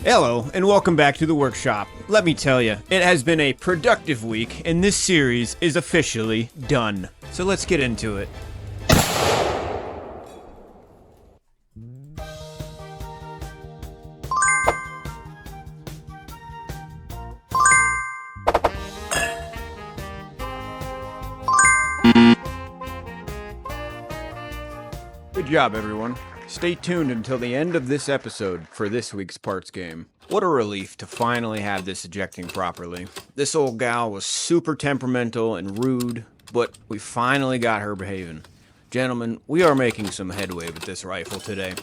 Hello, and welcome back to the workshop. Let me tell you, it has been a productive week, and this series is officially done. So let's get into it. Good job, everyone. Stay tuned until the end of this episode for this week's parts game. What a relief to finally have this ejecting properly. This old gal was super temperamental and rude, but we finally got her behaving. Gentlemen, we are making some headway with this rifle today.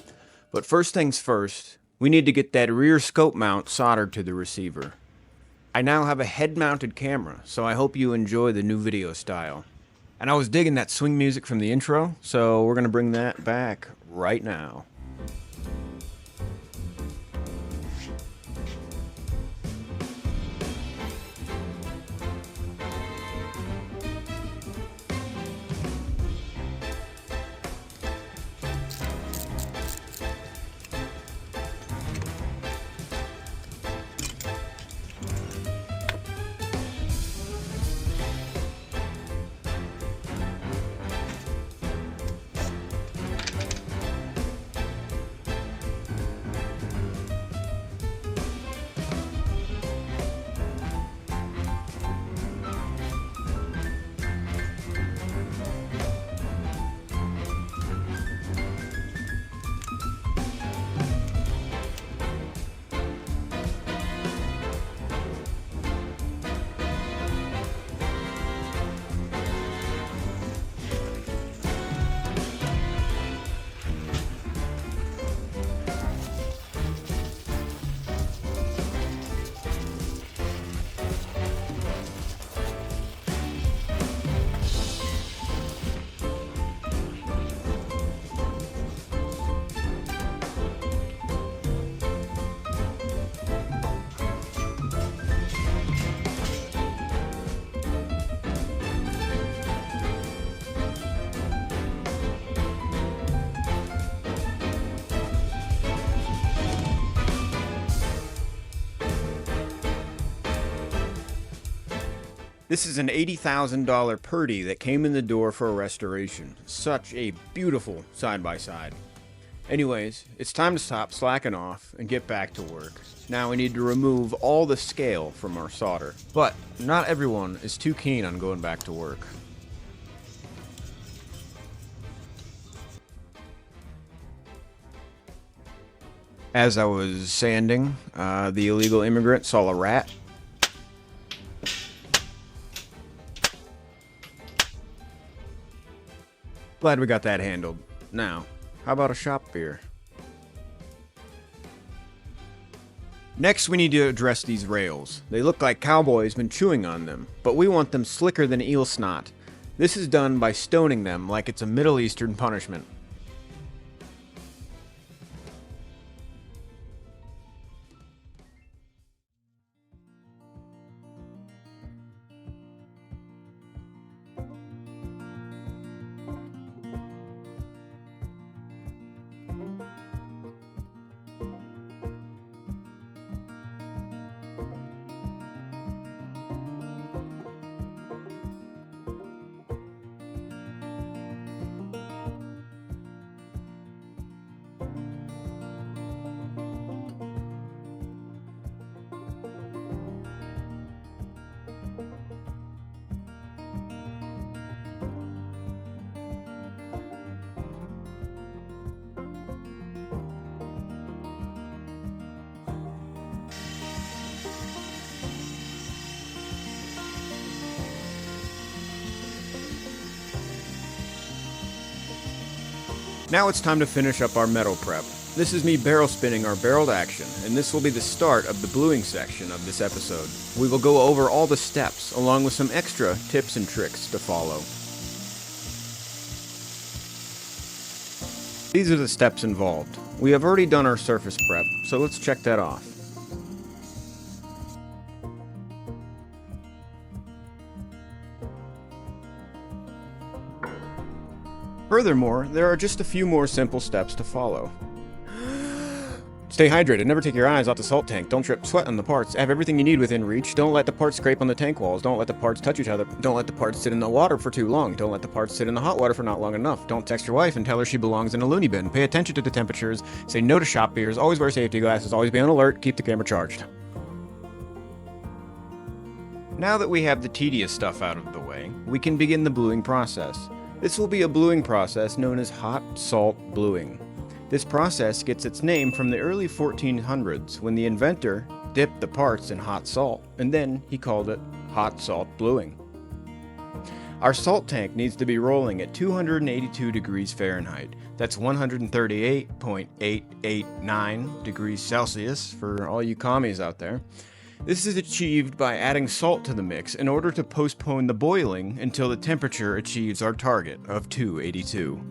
But first things first, we need to get that rear scope mount soldered to the receiver. I now have a head-mounted camera, so I hope you enjoy the new video style. And I was digging that swing music from the intro, so we're gonna bring that back right now. This is an $80,000 Purdy that came in the door for a restoration. Such a beautiful side-by-side. Anyways, it's time to stop slacking off and get back to work. Now we need to remove all the scale from our solder. But not everyone is too keen on going back to work. As I was sanding, the illegal immigrant saw a rat. Glad we got that handled. Now, how about a shop beer? Next, we need to address these rails. They look like cowboys been chewing on them, but we want them slicker than eel snot. This is done by stoning them like it's a Middle Eastern punishment. Now it's time to finish up our metal prep. This is me barrel spinning our barreled action, and this will be the start of the bluing section of this episode. We will go over all the steps, along with some extra tips and tricks to follow. These are the steps involved. We have already done our surface prep, so let's check that off. Furthermore, there are just a few more simple steps to follow. Stay hydrated. Never take your eyes off the salt tank. Don't trip sweat on the parts. Have everything you need within reach. Don't let the parts scrape on the tank walls. Don't let the parts touch each other. Don't let the parts sit in the water for too long. Don't let the parts sit in the hot water for not long enough. Don't text your wife and tell her she belongs in a loony bin. Pay attention to the temperatures. Say no to shop beers. Always wear safety glasses. Always be on alert. Keep the camera charged. Now that we have the tedious stuff out of the way, we can begin the bluing process. This will be a bluing process known as hot salt bluing. This process gets its name from the early 1400s when the inventor dipped the parts in hot salt, and then he called it hot salt bluing. Our salt tank needs to be rolling at 282 degrees Fahrenheit. That's 138.889 degrees Celsius for all you commies out there. This is achieved by adding salt to the mix in order to postpone the boiling until the temperature achieves our target of 282.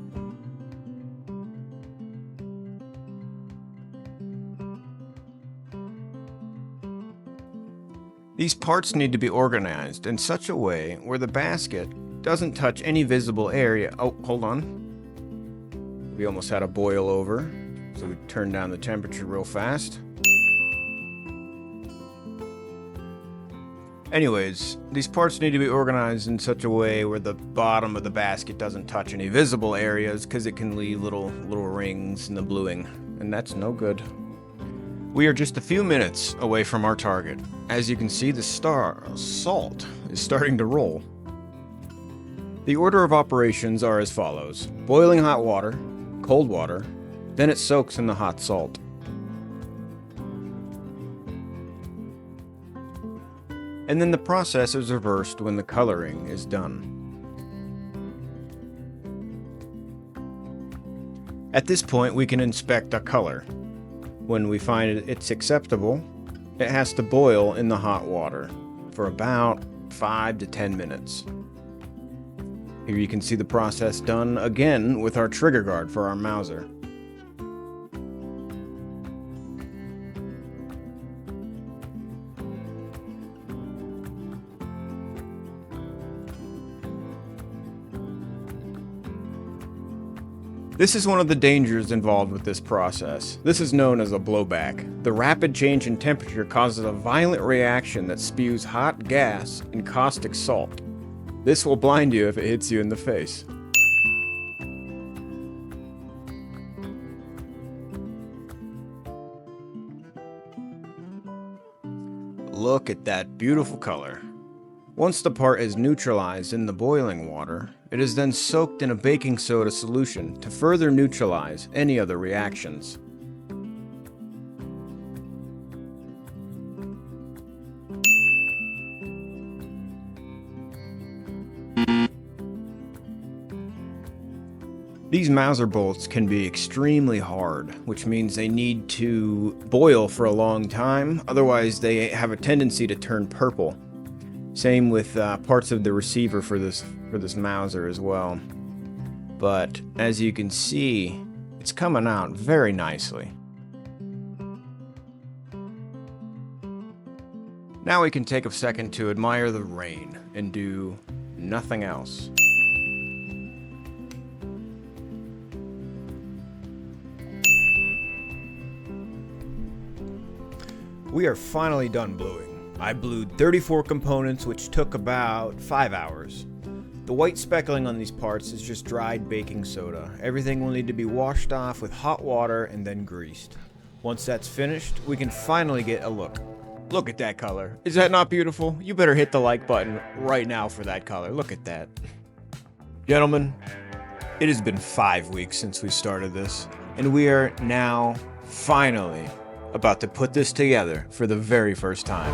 These parts need to be organized in such a way where the basket doesn't touch any visible area. Oh, hold on. We almost had a boil over, so we turned down the temperature real fast. Anyways, these parts need to be organized in such a way where the bottom of the basket doesn't touch any visible areas, because it can leave little rings in the bluing, and that's no good. We are just a few minutes away from our target. As you can see, the salt is starting to roll. The order of operations are as follows: boiling hot water, cold water, then it soaks in the hot salt. And then the process is reversed when the coloring is done. At this point, we can inspect a color. When we find it's acceptable, it has to boil in the hot water for about 5 to 10 minutes. Here you can see the process done again with our trigger guard for our Mauser. This is one of the dangers involved with this process. This is known as a blowback. The rapid change in temperature causes a violent reaction that spews hot gas and caustic salt. This will blind you if it hits you in the face. Look at that beautiful color. Once the part is neutralized in the boiling water, it is then soaked in a baking soda solution to further neutralize any other reactions. These Mauser bolts can be extremely hard, which means they need to boil for a long time, otherwise they have a tendency to turn purple. Same with parts of the receiver for this Mauser as well. But as you can see, it's coming out very nicely. Now we can take a second to admire the rain and do nothing else. We are finally done bluing. I blued 34 components, which took about 5 hours. The white speckling on these parts is just dried baking soda. Everything will need to be washed off with hot water and then greased. Once that's finished, we can finally get a look. Look at that color. Is that not beautiful? You better hit the like button right now for that color. Look at that. Gentlemen, it has been 5 weeks since we started this, and we are now finally about to put this together for the very first time.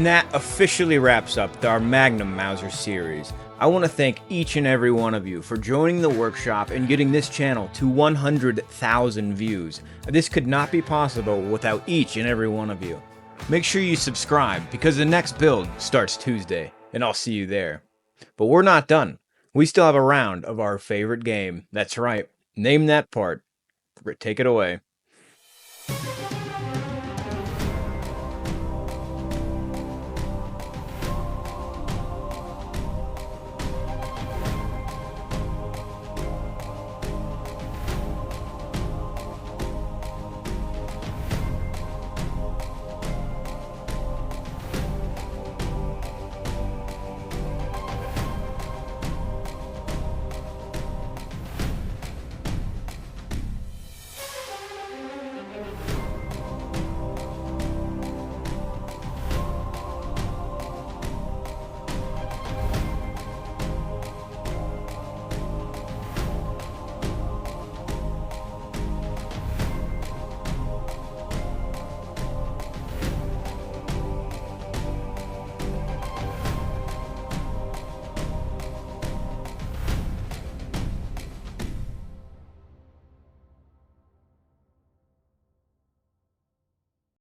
that officially wraps up our Magnum Mauser series. I want to thank each and every one of you for joining the workshop and getting this channel to 100,000 views. This could not be possible without each and every one of you. Make sure you subscribe because the next build starts Tuesday, and I'll see you there. But we're not done. We still have a round of our favorite game. That's right. Name that part. Take it away.